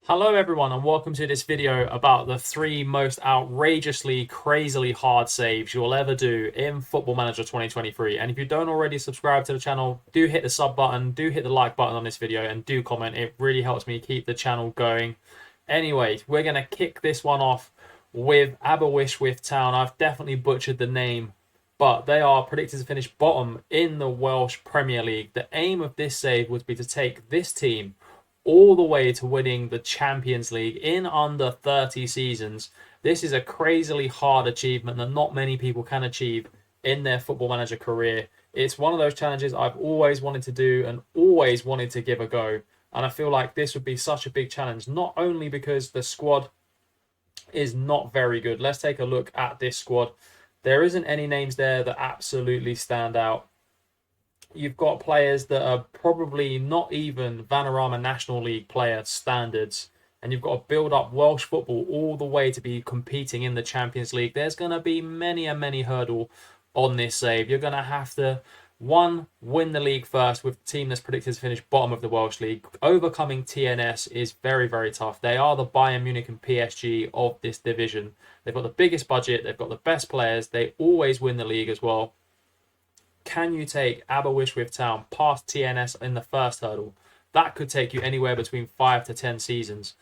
Hello everyone and welcome to this video about the three most outrageously, crazily hard saves you'll ever do in Football Manager 2023. And if you don't already subscribe to the channel, do hit the sub button, do hit the like button on this video and do comment. It really helps me keep the channel going. Anyway, we're going to kick this one off with Aberystwyth Town. I've definitely butchered the name, but they are predicted to finish bottom in the Welsh Premier League. The aim of this save would be to take this team all the way to winning the Champions League in under 30 seasons. This is a crazily hard achievement that not many people can achieve in their Football Manager career. It's one of those challenges I've always wanted to do and always wanted to give a go. And I feel like this would be such a big challenge, not only because the squad is not very good. Let's take a look at this squad. There isn't any names there that absolutely stand out. You've got players that are probably not even Vanarama National League player standards. And you've got to build up Welsh football all the way to be competing in the Champions League. There's going to be many hurdle on this save. You're going to have to, one, win the league first with the team that's predicted to finish bottom of the Welsh League. Overcoming TNS is very tough. They are the Bayern Munich and PSG of this division. They've got the biggest budget. They've got the best players. They always win the league as well. Can you take Aberystwyth Town past TNS in the first hurdle? That could take you anywhere between 5 to 10 seasons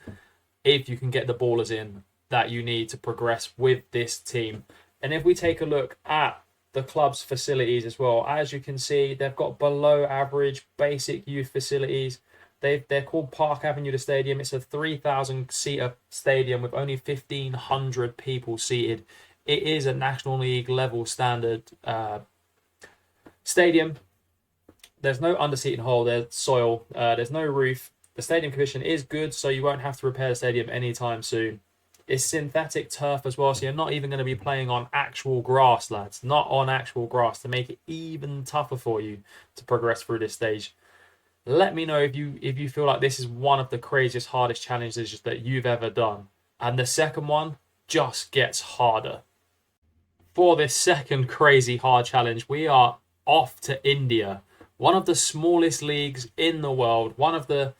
if you can get the ballers in that you need to progress with this team. And if we take a look at the club's facilities as well, as you can see, they've got below average basic youth facilities. They're called Park Avenue, the stadium. It's a 3,000-seater stadium with only 1,500 people seated. It is a National League level standard stadium. There's no underseating hole, there's soil, there's no roof. The stadium condition is good, so you won't have to repair the stadium anytime soon. It's synthetic turf as well, so you're not even going to be playing on actual grass, lads. Not on actual grass, to make it even tougher for you to progress through this stage. Let me know if you feel like this is one of the craziest, hardest challenges that you've ever done. And the second one just gets harder. For this second crazy hard challenge, we are off to India, one of the smallest leagues in the world, one of the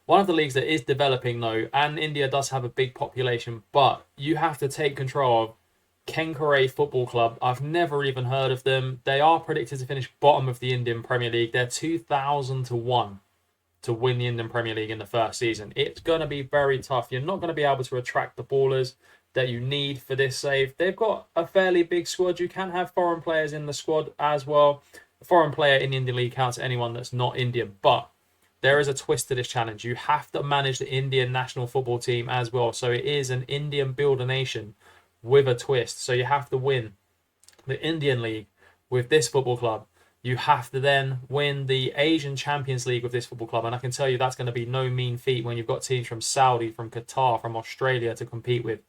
leagues that is developing though, and India does have a big population, but you have to take control of Kenkare Football Club. I've never even heard of them. They are predicted to finish bottom of the Indian Premier League. They're 2,000 to 1 to win the Indian Premier League in the first season. It's going to be very tough. You're not going to be able to attract the ballers that you need for this save. They've got a fairly big squad. You can have foreign players in the squad as well. A foreign player in the Indian League counts anyone that's not Indian, but there is a twist to this challenge. You have to manage the Indian national football team as well. So it is an Indian builder nation with a twist. So you have to win the Indian League with this football club. You have to then win the Asian Champions League with this football club. And I can tell you that's going to be no mean feat when you've got teams from Saudi, from Qatar, from Australia to compete with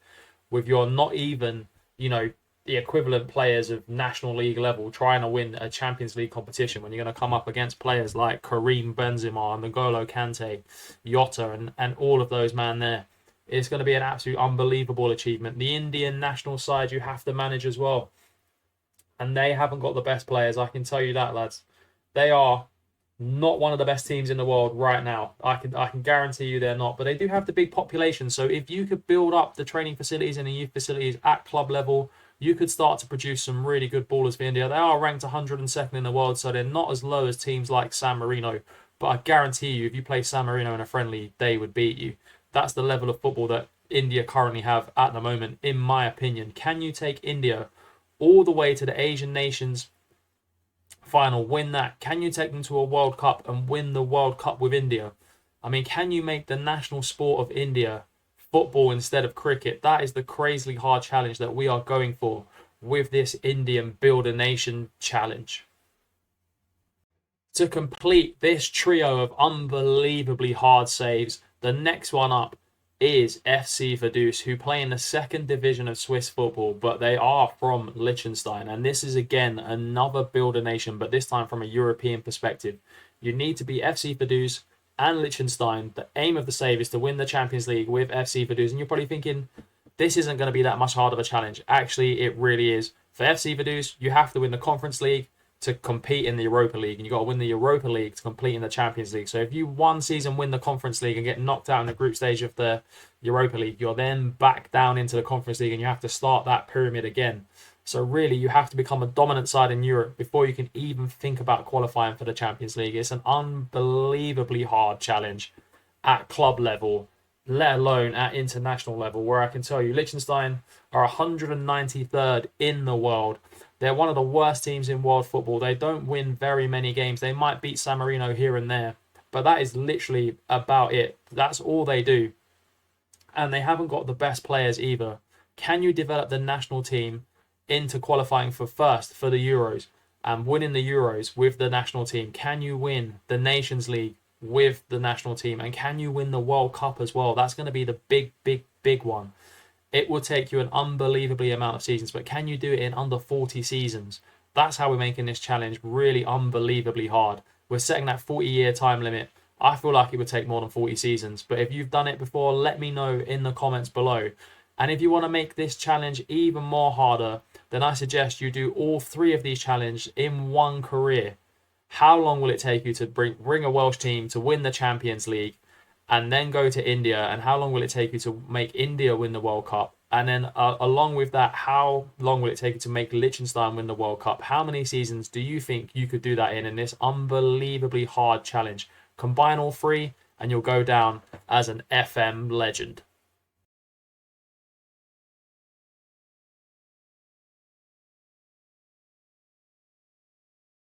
your not even, the equivalent players of National League level trying to win a Champions League competition, when you're going to come up against players like Karim Benzema, N'Golo Kante, Jota, and all of those man there. It's going to be an absolute unbelievable achievement. The Indian national side you have to manage as well. And they haven't got the best players, I can tell you that, lads. They are not one of the best teams in the world right now. I can guarantee you they're not. But they do have the big population. So if you could build up the training facilities and the youth facilities at club level, you could start to produce some really good ballers for India. They are ranked 102nd in the world, so they're not as low as teams like San Marino. But I guarantee you, if you play San Marino in a friendly, they would beat you. That's the level of football that India currently have at the moment, in my opinion. Can you take India all the way to the Asian nations final, win that? Can you take them to a World Cup and win the World Cup with India? I mean, can you make the national sport of India football instead of cricket? That is the crazily hard challenge that we are going for with this Indian Builder Nation challenge. To complete this trio of unbelievably hard saves, the next one up is FC Vaduz, who play in the second division of Swiss football, but they are from Liechtenstein. And this is, again, another builder nation, but this time from a European perspective. You need to be FC Vaduz and Liechtenstein. The aim of the save is to win the Champions League with FC Vaduz. And you're probably thinking, this isn't going to be that much harder of a challenge. Actually, it really is. For FC Vaduz, you have to win the Conference League to compete in the Europa League, and you've got to win the Europa League to compete in the Champions League. So if you one season win the Conference League and get knocked out in the group stage of the Europa League, you're then back down into the Conference League and you have to start that pyramid again. So really, you have to become a dominant side in Europe before you can even think about qualifying for the Champions League. It's an unbelievably hard challenge at club level, let alone at international level, where I can tell you Liechtenstein are 193rd in the world. They're one of the worst teams in world football. They don't win very many games. They might beat San Marino here and there, but that is literally about it. That's all they do. And they haven't got the best players either. Can you develop the national team into qualifying for first for the Euros and winning the Euros with the national team? Can you win the Nations League with the national team? And can you win the World Cup as well? That's going to be the big one. It will take you an unbelievably amount of seasons, but can you do it in under 40 seasons? That's how we're making this challenge really unbelievably hard. We're setting that 40-year time limit. I feel like it would take more than 40 seasons, but if you've done it before, let me know in the comments below. And if you want to make this challenge even more harder, then I suggest you do all 3 of these challenges in one career. How long will it take you to bring a Welsh team to win the Champions League and then go to India? And how long will it take you to make India win the World Cup? And then along with that, how long will it take you to make Liechtenstein win the World Cup? How many seasons do you think you could do that in this unbelievably hard challenge? Combine all 3 and you'll go down as an FM legend.